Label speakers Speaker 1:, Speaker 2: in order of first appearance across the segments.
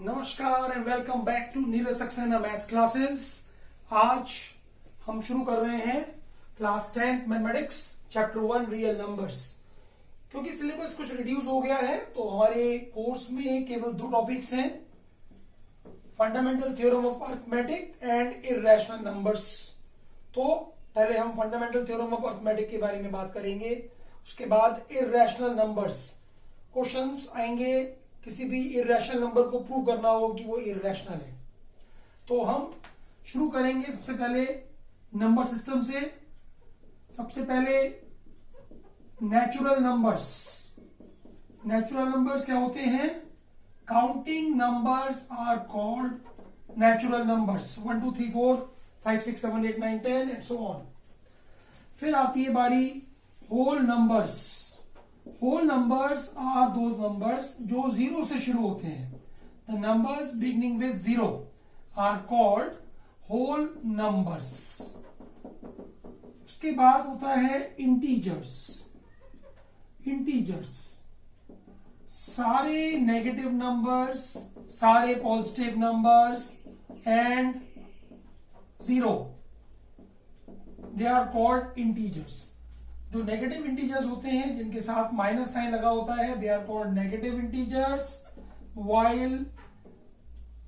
Speaker 1: नमस्कार and welcome back to Neeraj Saxena maths classes. आज हम शुरू कर रहे हैं class 10 mathematics chapter 1 real numbers. क्योंकि सिलेबस कुछ रिड्यूस हो गया है तो हमारे कोर्स में केवल दो टॉपिक्स हैं, fundamental theorem of arithmetic and irrational numbers. तो पहले हम फंडामेंटल थ्योरम ऑफ अरिथमेटिक के बारे में बात करेंगे, उसके बाद इर्रेशनल नंबर्स। क्वेश्चंस आएंगे, किसी भी इर्रेशनल नंबर को प्रूव करना हो कि वो इर्रेशनल है। तो हम शुरू करेंगे सबसे पहले नंबर सिस्टम से। सबसे पहले नेचुरल नंबर्स। नेचुरल नंबर्स क्या होते हैं? Counting numbers are called natural numbers. 1 2 3 4 5 6 7 8 9 10 and so on. फिर आती है बारी whole numbers. Whole numbers are those numbers जो जीरो से शुरू होते हैं। The numbers beginning with zero are called whole numbers. उसके बाद होता है इंटीजर्स। इंटीजर्स सारे नेगेटिव नंबर्स, सारे positive numbers and zero, they are called integers. जो नेगेटिव इंटीजर्स होते हैं जिनके साथ माइनस साइन लगा होता है, they are called negative integers, while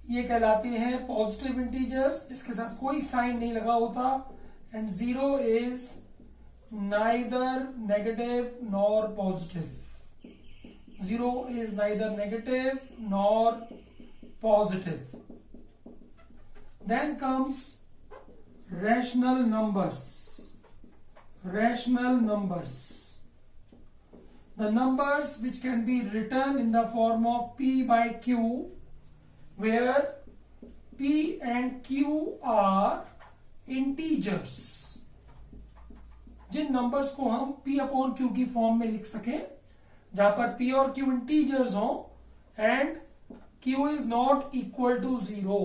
Speaker 1: ये कहलाते हैं पॉजिटिव इंटीजर्स जिसके साथ कोई साइन नहीं लगा होता। And zero is neither negative nor positive. Zero is neither negative nor positive. Then comes rational numbers. Rational numbers, the numbers which can be written in the form of p by q, where p and q are integers। जिन numbers को हम p upon q की form में लिख सकें, जहां पर p और q इंटीजर्स हो and q is not equal to zero,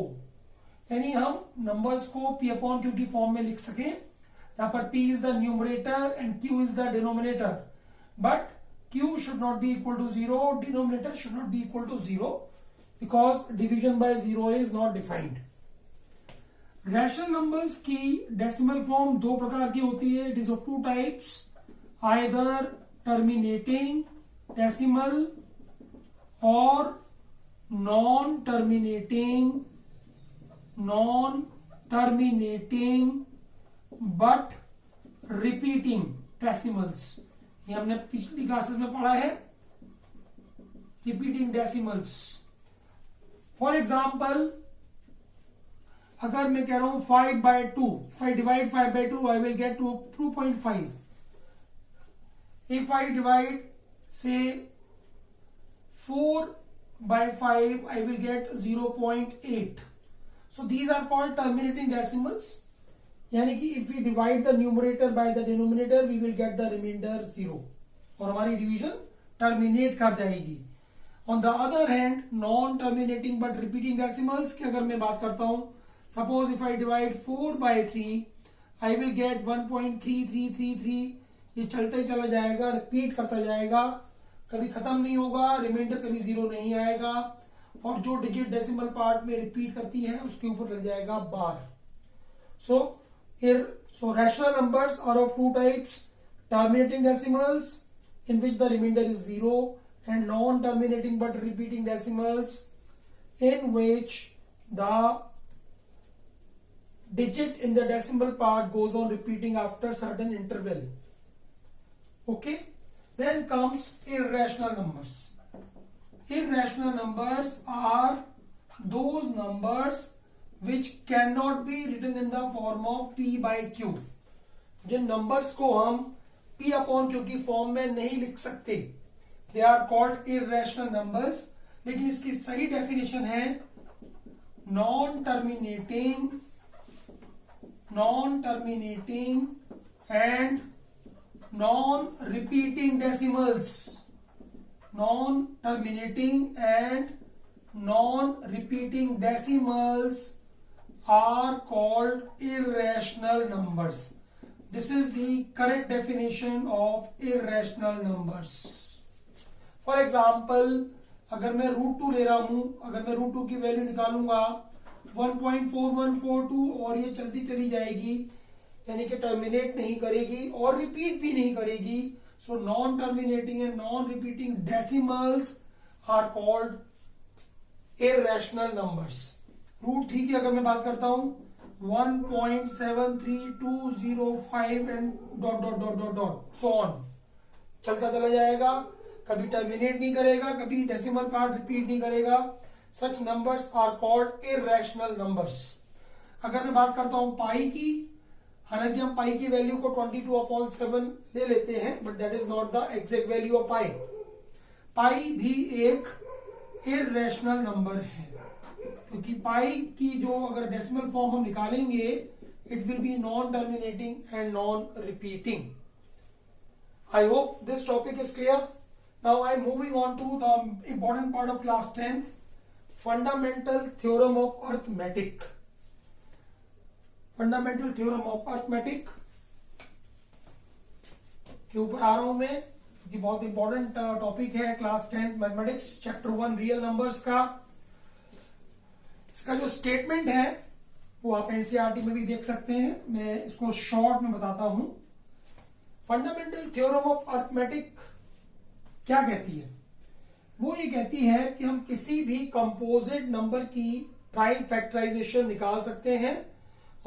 Speaker 1: यानी हम नंबर्स को p अपॉन q की फॉर्म में लिख सकें जहां पर p is the numerator and q is the denominator, but q should not be equal to zero, denominator should not be equal to zero because division by zero is not defined। Rational numbers की decimal form दो प्रकार की होती है। It is of two types, either terminating decimal और non terminating but repeating decimals. ये हमने पिछली क्लासेस में पढ़ा है, रिपीटिंग डेसिमल्स। फॉर एग्जाम्पल, अगर मैं कह रहा हूं 5/2, if I divide 5/2 I will get 2.5। If I divide से 4/5 I will get 0.8। So these are called terminating decimals, यानी कि if we divide the numerator by the denominator we will get the remainder 0 और हमारी division terminate कर जाएगी। On the other hand non terminating but repeating decimals की अगर मैं बात करता हूं, suppose if I divide 4/3 I will gate 1.3333। ये चलता ही चला जाएगा, रिपीट करता जाएगा, कभी खत्म नहीं होगा, रिमाइंडर कभी 0 नहीं आएगा और जो डिजिट डेसिमल पार्ट में रिपीट करती है उसके ऊपर लग जाएगा बार। So rational numbers are of two types, terminating decimals in which the remainder is 0 and non-terminating but repeating decimals in which the digit in the decimal part goes on repeating after certain interval. Okay? Then comes irrational numbers. Irrational numbers are those numbers which cannot be written in the form of p by q। जिन numbers को हम p upon q की form में नहीं लिख सकते, they are called irrational numbers. लेकिन इसकी सही डेफिनेशन है non terminating and non repeating decimals. Non terminating and non repeating decimals are called irrational numbers. This is the correct definition of irrational numbers. For example, अगर मैं √2 ले रहा हूं, अगर मैं √2 की वैल्यू निकालूंगा 1.4142 और ये चलती चली जाएगी, यानी कि टर्मिनेट नहीं करेगी और रिपीट भी नहीं करेगी. So non terminating and non repeating decimals are called irrational numbers. √3 की अगर मैं बात करता हूं 1.73205 and dot dot dot dot dot so on, चलता चला जाएगा, कभी टर्मिनेट नहीं करेगा, कभी डेसिमल पार्ट रिपीट नहीं करेगा. Such numbers are called irrational numbers. अगर मैं बात करता हूं पाई की, हालांकि हम पाई की वैल्यू को 22/7 ले लेते हैं, but that is not the exact value of pi. Pi भी एक इररेशनल नंबर है, क्योंकि पाई की जो अगर डेसिमल फॉर्म हम निकालेंगे it will be non terminating and non repeating. I hope this topic is clear. Now I am moving on to the important part of class 10th, fundamental theorem of arithmetic. Fundamental theorem of arithmetic के ऊपर आ रहा हूं मैं, क्योंकि बहुत important topic है class 10th mathematics chapter 1 real numbers का. इसका जो स्टेटमेंट है वो आप एनसीईआरटी में भी देख सकते हैं, मैं इसको शॉर्ट में बताता हूं. फंडामेंटल थ्योरम ऑफ अरिथमेटिक क्या कहती है? वो ये कहती है कि हम किसी भी कंपोजिट नंबर की प्राइम फैक्टराइजेशन निकाल सकते हैं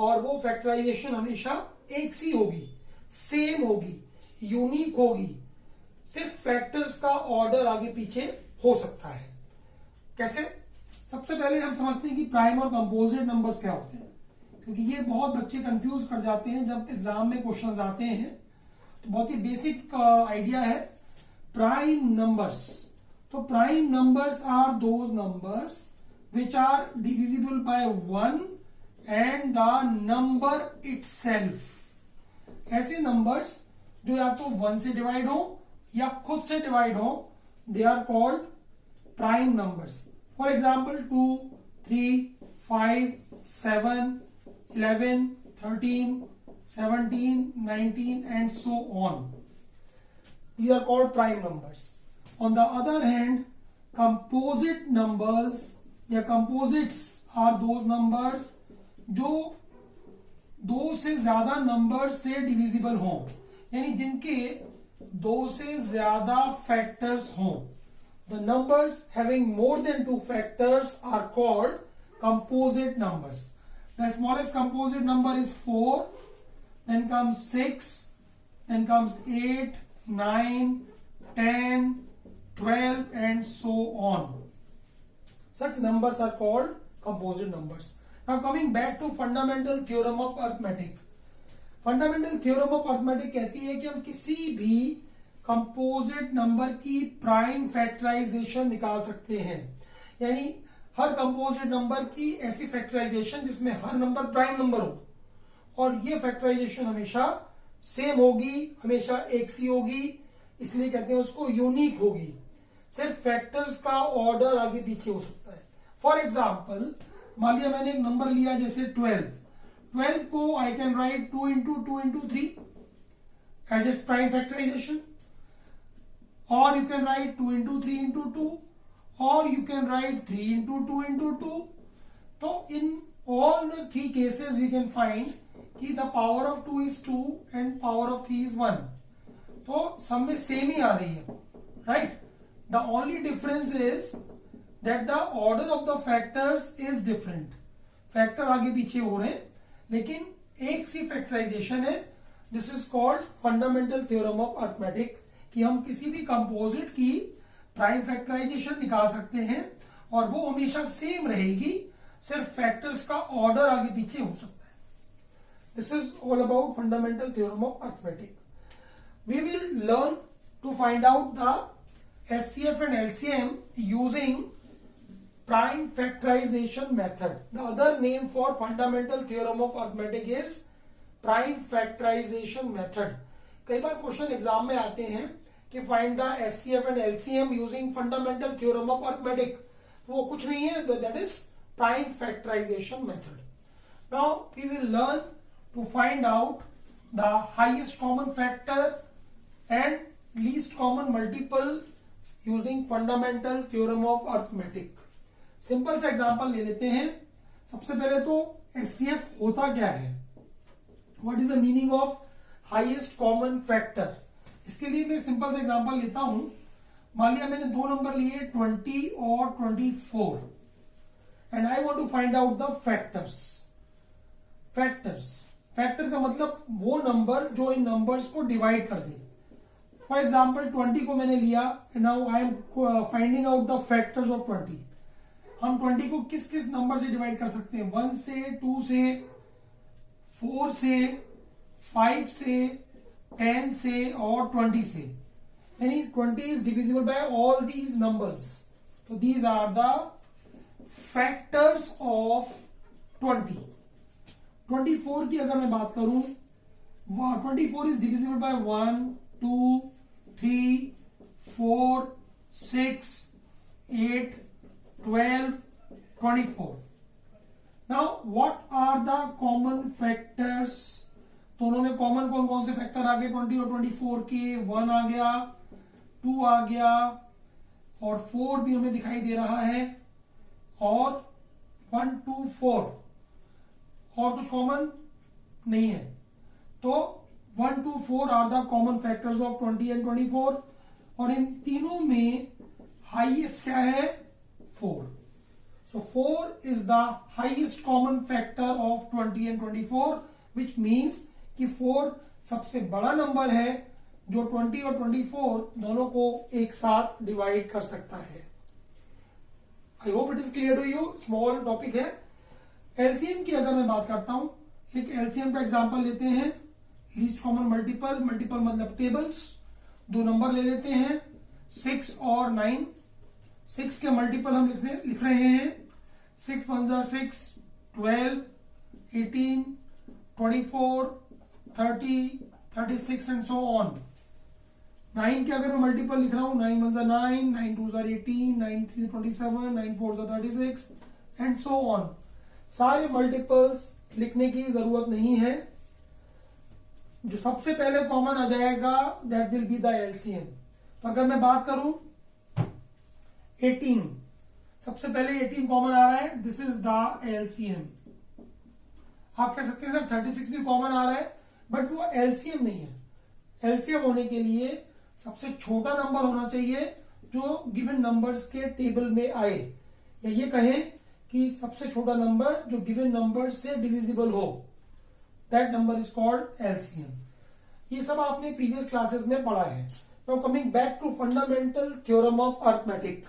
Speaker 1: और वो फैक्टराइजेशन हमेशा एक सी होगी, सेम होगी, यूनिक होगी. सिर्फ फैक्टर्स का ऑर्डर आगे पीछे हो सकता है. कैसे? सबसे पहले हम समझते हैं कि प्राइम और कंपोजिट नंबर्स क्या होते हैं, क्योंकि ये बहुत बच्चे कंफ्यूज कर जाते हैं जब एग्जाम में क्वेश्चंस आते हैं. तो बहुत ही बेसिक आइडिया है. प्राइम नंबर्स, तो prime numbers are those numbers which are divisible by 1 and the number itself. ऐसे नंबर्स जो या तो 1 से डिवाइड हो या खुद से डिवाइड हो, they are called prime numbers. For example 2, 3, 5, 7, 11, 13, 17, 19 and so on. These are called prime numbers. On the other hand, composite numbers या composites are those numbers जो दो से ज्यादा नंबर से डिविजिबल हों, यानी जिनके दो से ज्यादा फैक्टर्स हों. The numbers having more than 2 factors are called composite numbers. The smallest composite number is 4. Then comes 6, then comes 8, 9, 10, 12 and so on. Such numbers are called composite numbers. Now coming back to fundamental theorem of arithmetic. Fundamental theorem of arithmetic कहती है कि हम किसी भी composite number की prime factorisation निकाल सकते हैं, यानी हर कंपोजिट नंबर की ऐसी फैक्टराइजेशन जिसमें हर नंबर प्राइम नंबर हो और ये फैक्टराइजेशन हमेशा सेम होगी, हमेशा एक सी होगी, इसलिए कहते हैं उसको यूनिक होगी. सिर्फ फैक्टर्स का ऑर्डर आगे पीछे हो सकता है. फॉर एग्जाम्पल मान लिया मैंने एक नंबर लिया जैसे 12 को I can write 2 into 2 into 3 as its prime factorization, और you can write 2 into 3 into 2, और you can write 3 into 2 into 2. तो इन all the 3 cases we can find कि the power of 2 is 2 and power of 3 is 1. तो सब में same ही आ रही है, right? The only difference is that the order of the factors is different. Factor आगे पीछे हो रहे हैं लेकिन एक सी फैक्टराइजेशन है. This is called fundamental theorem of arithmetic, कि हम किसी भी कंपोजिट की प्राइम फैक्टराइजेशन निकाल सकते हैं और वो हमेशा सेम रहेगी, सिर्फ फैक्टर्स का ऑर्डर आगे पीछे हो सकता है. This is all about fundamental theorem of arithmetic. We will learn to find out the SCF and LCM using prime factorization method. The other name for fundamental theorem of arithmetic is prime factorization method. कई बार question exam में आते हैं कि find the SCF and LCM using fundamental theorem of arithmetic. वो कुछ नहीं है, that is prime factorization method. Now we will learn to find out the highest common factor and least common multiple using fundamental theorem of arithmetic. Simple सा example ले लेते हैं। सबसे पहले तो एचसीएफ होता क्या है, what is the meaning of highest common factor. इसके लिए मैं सिंपल सा एग्जांपल लेता हूं। मान लिया मैंने दो नंबर लिए 20 और 24 and I want to find out the factors. Factor का मतलब वो नंबर जो इन नंबर्स को डिवाइड कर दे। फॉर एग्जाम्पल 20 को मैंने लिया, now I am finding out the factors of 20। हम 20 को किस किस नंबर से डिवाइड कर सकते हैं, 1 से, 2 से, 4 से, 5 से, 10 से और 20 से। यानी 20 is divisible by all these numbers. तो these are the factors of 20। 24 की अगर मैं बात करूं, 24 is divisible by 1, 2, 3, 4, 6, 8, 12, 24. Now, what are the common factors? दोनों में कॉमन कौन कौन से फैक्टर आ गए 20 और 24 के? 1 आ गया, 2 आ गया और 4 भी हमें दिखाई दे रहा है और 1, 2, 4 और कुछ कॉमन नहीं है। तो 1, 2, 4 are the common factors of 20 and 24 और इन तीनों में हाईएस्ट क्या है? 4. So 4 is the highest common factor of 20 and 24, which means कि 4 सबसे बड़ा नंबर है जो 20 और 24 दोनों को एक साथ डिवाइड कर सकता है। I hope it is clear to you. Small topic है। एलसीएम की अगर मैं बात करता हूं, एक एलसीएम का एग्जांपल लेते हैं। लीस्ट कॉमन मल्टीपल, मल्टीपल मतलब टेबल्स। दो नंबर ले लेते हैं 6 और 9। 6 के मल्टीपल हम लिख रहे हैं 6 1 6, 12, 18, 24, 30, 36 एंड सो ऑन। 9 के अगर मैं मल्टीपल लिख रहा हूं 9 1 9, 9 2 18, 9 3 27, 9 4 36 एंड सो ऑन। सारे मल्टीपल्स लिखने की जरूरत नहीं है। जो सबसे पहले कॉमन आ जाएगा that will be the LCM. तो अगर मैं बात करूं 18, सबसे पहले 18 कॉमन आ रहा है, दिस इज द एलसीएम। आप कह सकते हैं सर 36 भी कॉमन आ रहा है, बट वो एलसीएम नहीं है। एलसीएम होने के लिए सबसे छोटा नंबर होना चाहिए जो गिवन नंबर्स के टेबल में आए, या ये कहें कि सबसे छोटा नंबर जो गिवन नंबर से डिविजिबल हो, that number is called LCM. ये सब आपने प्रीवियस क्लासेस में पढ़ा है। Now coming back to fundamental theorem of arithmetic.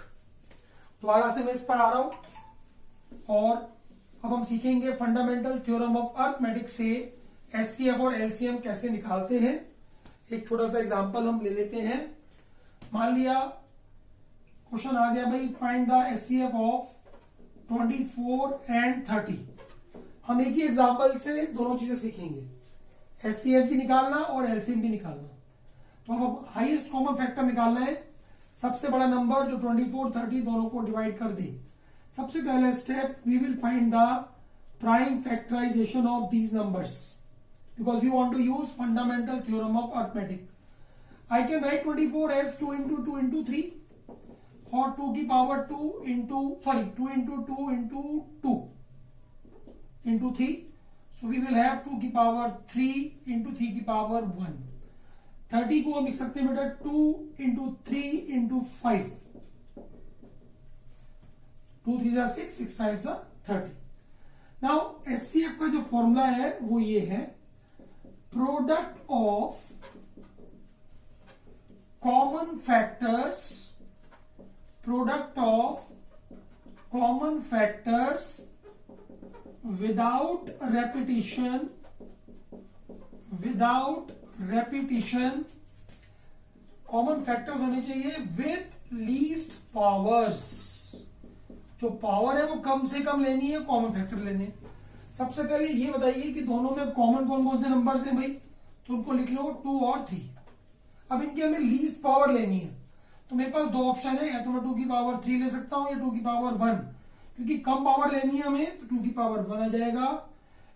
Speaker 1: दोबारा से मैं इस पर आ रहा हूं और अब हम सीखेंगे फंडामेंटल थ्योरम ऑफ अर्थमेटिक से एचसीएफ और एलसीएम कैसे निकालते हैं। एक छोटा सा एग्जांपल हम ले लेते हैं। मान लिया क्वेश्चन आ गया भाई, find the HCF of 24 and 30। हम एक ही एग्जांपल से दोनों चीजें सीखेंगे, एचसीएफ भी निकालना और एलसीएम भी निकालना। तो हम हाईएस्ट कॉमन फैक्टर निकालना है। सबसे बड़ा नंबर जो 24 30 दोनों को डिवाइड कर दे। सबसे पहला step, we will find the prime factorisation of these numbers because we want to use fundamental theorem of arithmetic. I can write 24 as 2 into 2 into 3 और 2 की power 2 into 2 into 2 into 2 into 3. So we will have 2 की power 3 into 3 की power 1. 30 को हम लिख सकते हैं बेटा 2 into 3 into 5. 2 3 जा 6, 6 5 जा 30. Now SCF का जो फॉर्मूला है वो ये है, product of common factors, product of common factors without repetition, common factors होने चाहिए विथ लीस्ट पावर्स। जो पावर है वो कम से कम लेनी है, कॉमन फैक्टर लेने। सबसे पहले ये बताइए कि दोनों में कॉमन कौन कौन से नंबर्स हैं भाई, तो उनको लिख लो 2 और 3। अब इनकी हमें लीस्ट पावर लेनी है, तो मेरे पास 2 ऑप्शन है, या तो मैं 2 की पावर 3 ले सकता हूं या 2 की पावर 1। क्योंकि कम पावर लेनी है हमें तो 2 की पावर 1 आ जाएगा।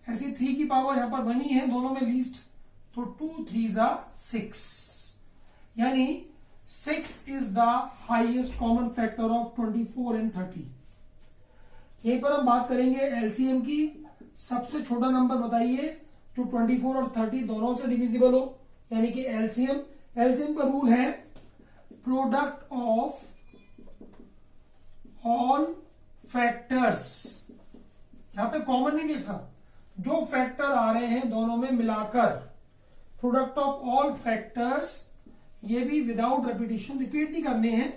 Speaker 1: ऐसे 3 की पावर यहां पर 1 ही है, दोनों में लीस्ट, तो 2 3 जा 6। यानी 6 is the highest common factor of 24 and 30. यहीं पर हम बात करेंगे एलसीएम की। सबसे छोटा नंबर बताइए जो 24 और 30 दोनों से डिविजिबल हो, यानी कि एलसीएम। एलसीएम का रूल है प्रोडक्ट ऑफ ऑल फैक्टर्स। यहां पे कॉमन नहीं देखा, जो फैक्टर आ रहे हैं दोनों में मिलाकर प्रोडक्ट ऑफ ऑल फैक्टर्स, ये भी विदाउट रेपिटेशन, रिपीट नहीं करने हैं,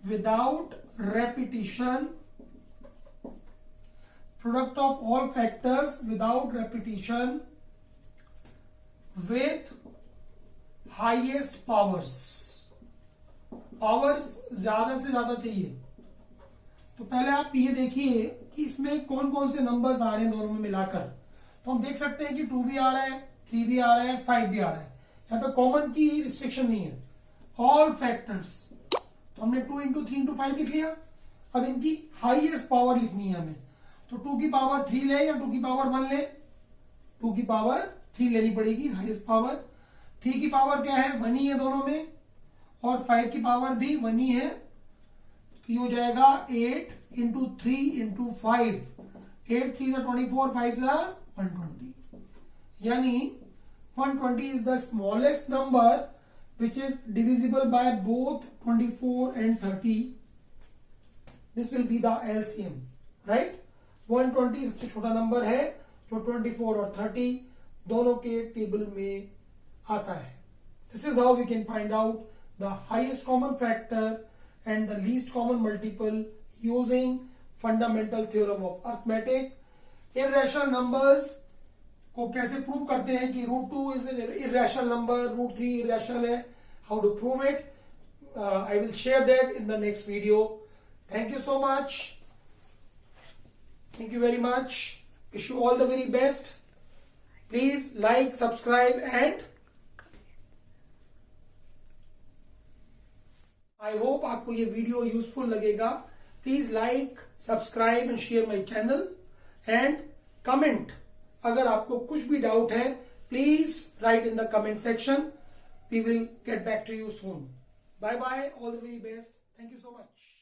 Speaker 1: without repetition, product of all factors without repetition with highest powers. Powers ज्यादा से ज्यादा चाहिए। तो पहले आप ये देखिए कि इसमें कौन कौन से नंबर्स आ रहे हैं दोनों में मिलाकर। तो हम देख सकते हैं कि 2 भी आ रहा है, 3 भी आ रहा है, 5 भी आ रहा है। यहाँ पे कॉमन की रिस्ट्रिक्शन नहीं है, ऑल फैक्टर्स। तो हमने 2 इंटू 3 इंटू 5 लिख लिया। अब इनकी हाईएस्ट पावर लिखनी है हमें, तो 2 की पावर 3 ले या 2 की पावर 1 ले? 2 की पावर 3 लेनी पड़ेगी, हाईएस्ट पावर। 3 की पावर क्या है? 1 ही है दोनों में, और 5 की पावर भी 1 ही है। तो ये हो जाएगा 8 इंटू 3 इंटू 5, 8 3 24, 5 120। यानी 120 is the smallest number which is divisible by both 24 and 30. This will be the LCM, right? 120 सबसे छोटा नंबर है जो 24 और 30 दोनों के टेबल में आता है। This is how we can find out the highest common factor and the least common multiple using fundamental theorem of arithmetic. Irrational numbers को कैसे प्रूव करते हैं कि √2 इज irrational नंबर, √3 irrational है, how to prove it? I will share that in the next video. Thank you so much. Thank you very much. Wish you all the very best. Please like, subscribe and I hope आपको ये video useful लगेगा। Please like, subscribe and share my channel and comment. अगर आपको कुछ भी doubt है, please write in the comment section. We will get back to you soon. Bye bye, all the very best. Thank you so much.